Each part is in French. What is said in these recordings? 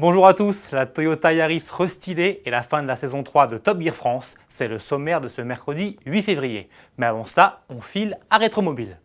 Bonjour à tous, la Toyota Yaris restylée et la fin de la saison 3 de Top Gear France, c'est le sommaire de ce mercredi 8 février. Mais avant cela, on file à Rétromobile.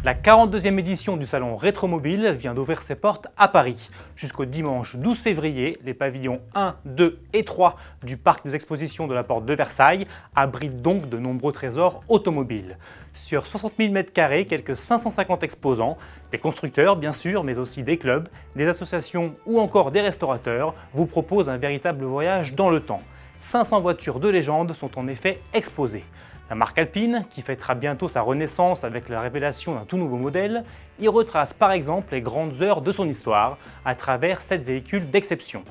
La 42e édition du salon Rétromobile vient d'ouvrir ses portes à Paris. Jusqu'au dimanche 12 février, les pavillons 1, 2 et 3 du parc des expositions de la Porte de Versailles abritent donc de nombreux trésors automobiles. Sur 60 000 m², quelques 550 exposants, des constructeurs bien sûr, mais aussi des clubs, des associations ou encore des restaurateurs vous proposent un véritable voyage dans le temps. 500 voitures de légende sont en effet exposées. La marque Alpine, qui fêtera bientôt sa renaissance avec la révélation d'un tout nouveau modèle, y retrace par exemple les grandes heures de son histoire à travers 7 véhicules d'exception.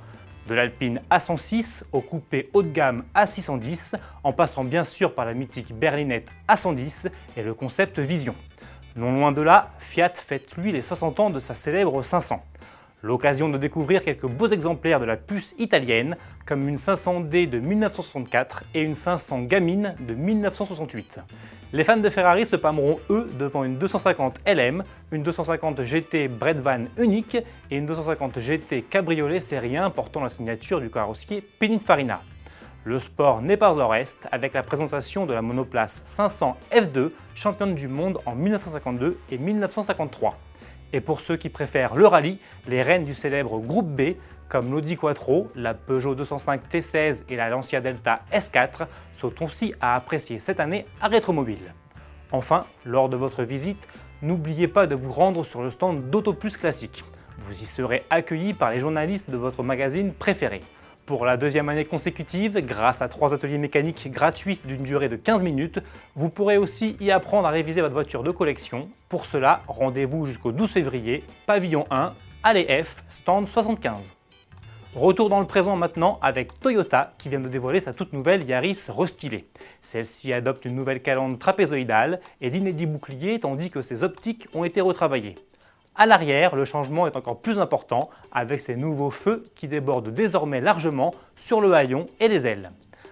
De l'Alpine A106 au coupé haut de gamme A610, en passant bien sûr par la mythique berlinette A110 et le concept Vision. Non loin de là, Fiat fête lui les 60 ans de sa célèbre 500. L'occasion de découvrir quelques beaux exemplaires de la puce italienne, comme une 500D de 1964 et une 500 Gamine de 1968. Les fans de Ferrari se pâmeront eux devant une 250 LM, une 250 GT Bredvan unique et une 250 GT Cabriolet série 1 portant la signature du carrossier Pininfarina. Le sport n'est pas en reste avec la présentation de la monoplace 500 F2, championne du monde en 1952 et 1953. Et pour ceux qui préfèrent le rallye, les reines du célèbre groupe B, comme l'Audi Quattro, la Peugeot 205 T16 et la Lancia Delta S4, sont aussi à apprécier cette année à Rétromobile. Enfin, lors de votre visite, n'oubliez pas de vous rendre sur le stand d'AutoPlus Classique. Vous y serez accueillis par les journalistes de votre magazine préféré. Pour la deuxième année consécutive, grâce à 3 ateliers mécaniques gratuits d'une durée de 15 minutes, vous pourrez aussi y apprendre à réviser votre voiture de collection. Pour cela, rendez-vous jusqu'au 12 février, pavillon 1, allée F, stand 75. Retour dans le présent maintenant avec Toyota qui vient de dévoiler sa toute nouvelle Yaris restylée. Celle-ci adopte une nouvelle calandre trapézoïdale et d'inédits boucliers tandis que ses optiques ont été retravaillées. À l'arrière, le changement est encore plus important avec ces nouveaux feux qui débordent désormais largement sur le haillon et les ailes.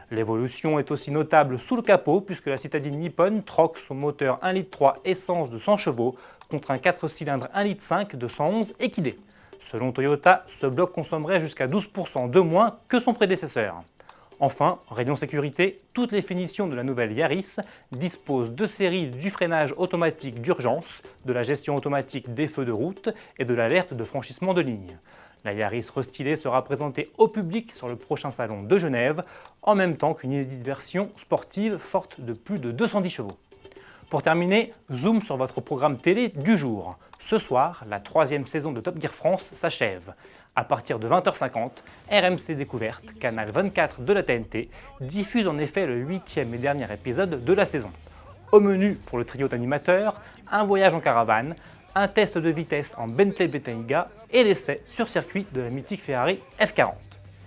L'évolution est aussi notable sous le capot puisque la citadine Nippon troque son moteur 1,3 litre essence de 100 chevaux contre un 4 cylindres 1,5 litre de 111 équidés. Selon Toyota, ce bloc consommerait jusqu'à 12% de moins que son prédécesseur. Enfin, rayon sécurité, toutes les finitions de la nouvelle Yaris disposent de séries du freinage automatique d'urgence, de la gestion automatique des feux de route et de l'alerte de franchissement de ligne. La Yaris restylée sera présentée au public sur le prochain salon de Genève, en même temps qu'une inédite version sportive forte de plus de 210 chevaux. Pour terminer, zoom sur votre programme télé du jour. Ce soir, la 3e saison de Top Gear France s'achève. À partir de 20h50, RMC Découverte, canal 24 de la TNT, diffuse en effet le 8e et dernier épisode de la saison. Au menu pour le trio d'animateurs, un voyage en caravane, un test de vitesse en Bentley Bentayga et l'essai sur circuit de la mythique Ferrari F40.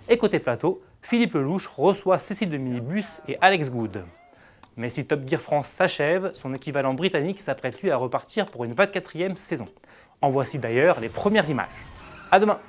Et côté plateau, Philippe Lelouch reçoit Cécile de Minibus et Alex Good. Mais si Top Gear France s'achève, son équivalent britannique s'apprête lui à repartir pour une 24e saison. En voici d'ailleurs les premières images. À demain!